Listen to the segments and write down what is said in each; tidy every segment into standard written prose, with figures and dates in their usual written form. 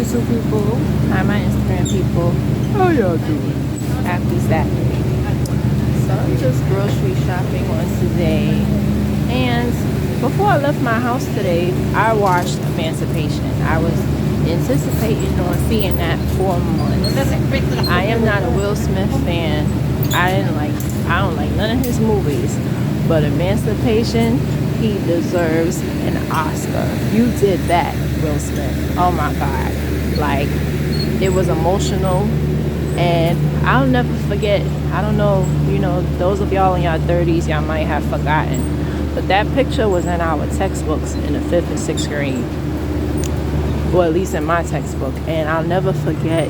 YouTube people. Hi, my Instagram people. How y'all doing? Happy Saturday. So I'm just grocery shopping on today. And before I left my house today, I watched Emancipation. I was anticipating on seeing that for months. I am not a Will Smith fan. I don't like none of his movies. But Emancipation, he deserves an Oscar. You did that, Will Smith. Oh my God. Like, it was emotional. And I'll never forget. I don't know, those of y'all in your 30s, y'all might have forgotten. But that picture was in our textbooks in the 5th and 6th grade. Well, at least in my textbook. And I'll never forget,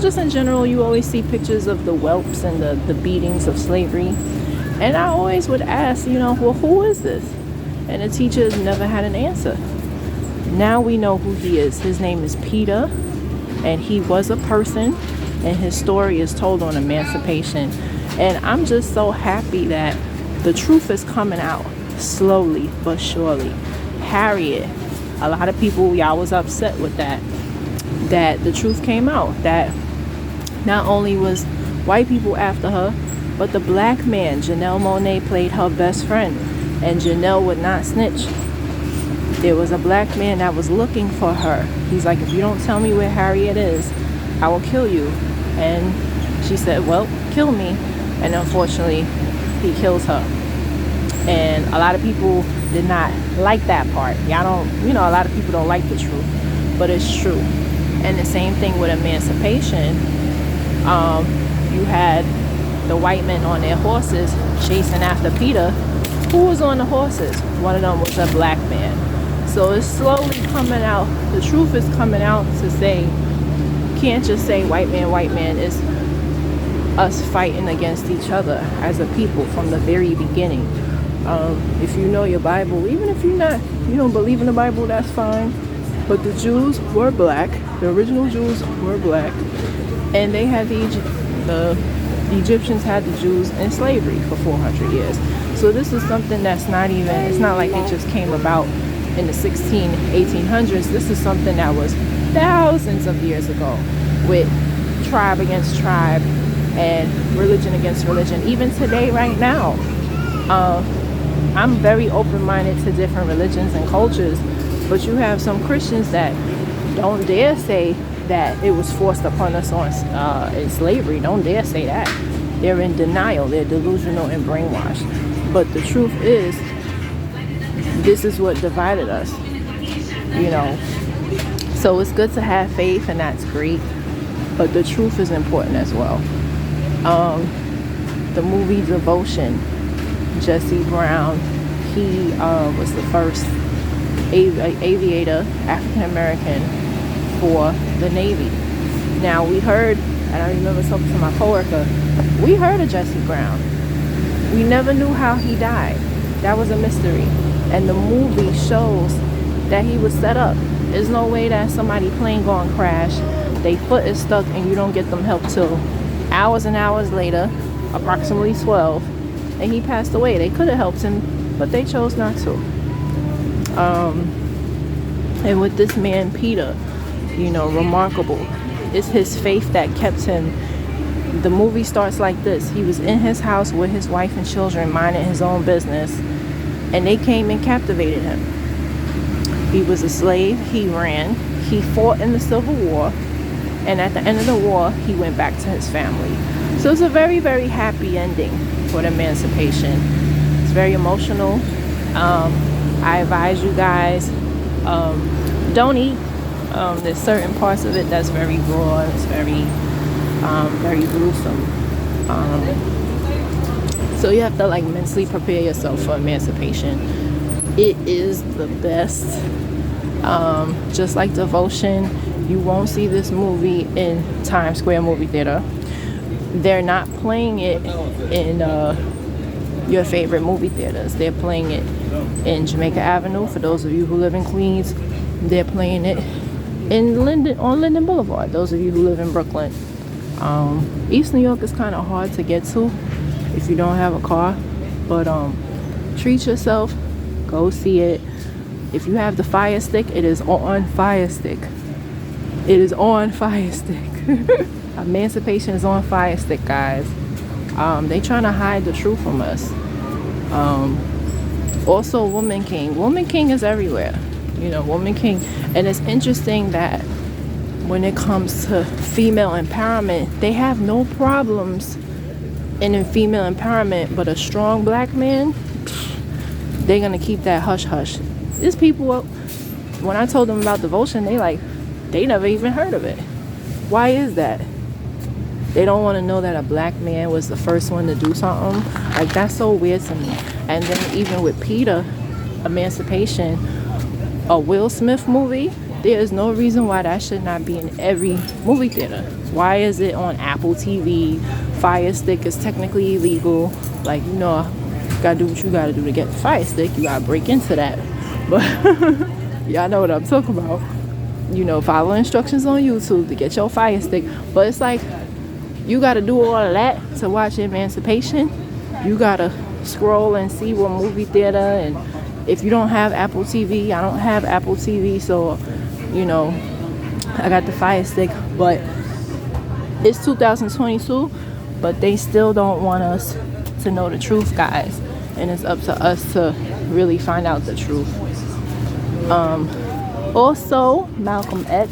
just in general, you always see pictures of the whelps and the beatings of slavery. And I always would ask, well, who is this? And the teachers never had an answer. Now we know who he is. His name is Peter, and he was a person, and his story is told on Emancipation. And I'm just so happy that the truth is coming out slowly but surely. Harriet, a lot of people, y'all was upset with that the truth came out, that not only was white people after her, but the black man, Janelle Monáe, played her best friend, and Janelle would not snitch. There was a black man that was looking for her. He's like, if you don't tell me where Harriet is, I will kill you. And she said, well, kill me. And unfortunately, he kills her. And a lot of people did not like that part. Y'all don't, a lot of people don't like the truth, but it's true. And the same thing with Emancipation. You had the white men on their horses chasing after Peter. Who was on the horses? One of them was a black man. So it's slowly coming out. The truth is coming out to say, you can't just say white man. It's us fighting against each other as a people from the very beginning. If you know your Bible, even if you don't believe in the Bible, that's fine. But the Jews were black. The original Jews were black. And they had the Egyptians had the Jews in slavery for 400 years. So this is something that's it's not like it just came about in the 1800s. This is something that was thousands of years ago, with tribe against tribe and religion against religion. Even today, right now, I'm very open-minded to different religions and cultures, but you have some Christians that don't dare say that it was forced upon us in slavery. Don't dare say that. They're in denial. They're delusional and brainwashed. But the truth is, this is what divided us, So it's good to have faith, and that's great. But the truth is important as well. The movie Devotion, Jesse Brown, he was the first aviator, African-American, for the Navy. Now we heard, and I remember talking to my coworker, we heard of Jesse Brown. We never knew how he died. That was a mystery. And the movie shows that he was set up. There's no way that somebody plane gonna crash, they foot is stuck, and you don't get them help till hours and hours later, approximately 12, and he passed away. They could have helped him, but they chose not to. And with this man, Peter, remarkable. It's his faith that kept him. The movie starts like this. He was in his house with his wife and children, minding his own business, and they came and captivated him. He was a slave. He ran. He fought in the Civil War, and at the end of the war, he went back to his family. So it's a very, very happy ending for the Emancipation. It's very emotional. I advise you guys, don't eat. There's certain parts of it that's very raw. It's very gruesome. So you have to mentally prepare yourself for Emancipation. It is the best. Just like Devotion, you won't see this movie in Times Square movie theater. They're not playing it in your favorite movie theaters. They're playing it in Jamaica Avenue. For those of you who live in Queens, they're playing it on Linden Boulevard. Those of you who live in Brooklyn. East New York is kind of hard to get to if you don't have a car, but treat yourself, go see it. If you have the Fire Stick, it is on Fire Stick. It is on Fire Stick. Emancipation is on Fire Stick, guys. They trying to hide the truth from us. Also, Woman King. Woman King is everywhere. You know, Woman King. And it's interesting that when it comes to female empowerment, they have no problems in female empowerment, but a strong black man, they're gonna keep that hush hush. There's people, when I told them about devotion, they never even heard of it. Why is that? They don't want to know that a black man was the first one to do something. Like, that's so weird to me. And then even with Peter, Emancipation, a Will Smith movie, there is no reason why that should not be in every movie theater. Why is it on Apple TV? Fire Stick is technically illegal. Like, you know, you gotta do what you gotta do to get the Fire Stick. You gotta break into that. But y'all know what I'm talking about. You know, follow instructions on YouTube to get your Fire Stick. But it's like, you gotta do all of that to watch Emancipation. You gotta scroll and see what movie theater. And if you don't have Apple TV, I don't have Apple TV, so you know, I got the Fire Stick. But it's 2022, but they still don't want us to know the truth, guys. And it's up to us to really find out the truth. Also, Malcolm X.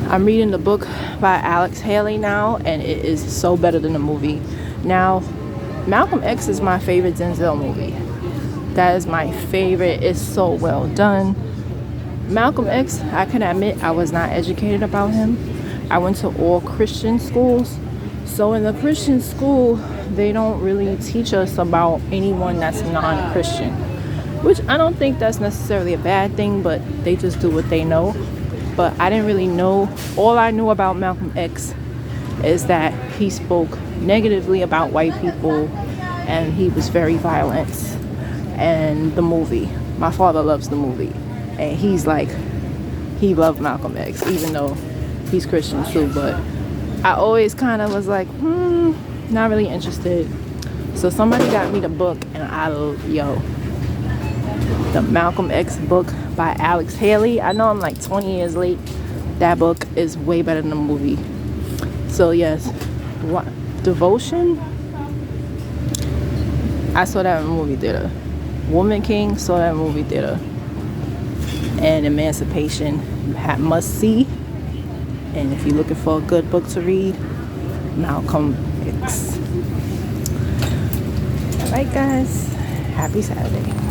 I'm reading the book by Alex Haley now, and it is so better than the movie. Now, Malcolm X is my favorite Denzel movie. That is my favorite. It's so well done. Malcolm X, I can admit I was not educated about him. I went to all Christian schools. So in the Christian school, they don't really teach us about anyone that's non-Christian, which I don't think that's necessarily a bad thing, but they just do what they know. But I didn't really know. All I knew about Malcolm X is that he spoke negatively about white people and he was very violent. And the movie, my father loves the movie, and he's like, he loved Malcolm X even though he's Christian too. But I always kind of was like, not really interested. So somebody got me the book, and the Malcolm X book by Alex Haley. I know I'm like 20 years late. That book is way better than the movie. So yes, Devotion, I saw that in the movie theater. Woman King, saw that in the movie theater. And Emancipation, must see. And if you're looking for a good book to read, Malcolm X. Alright guys, happy Saturday.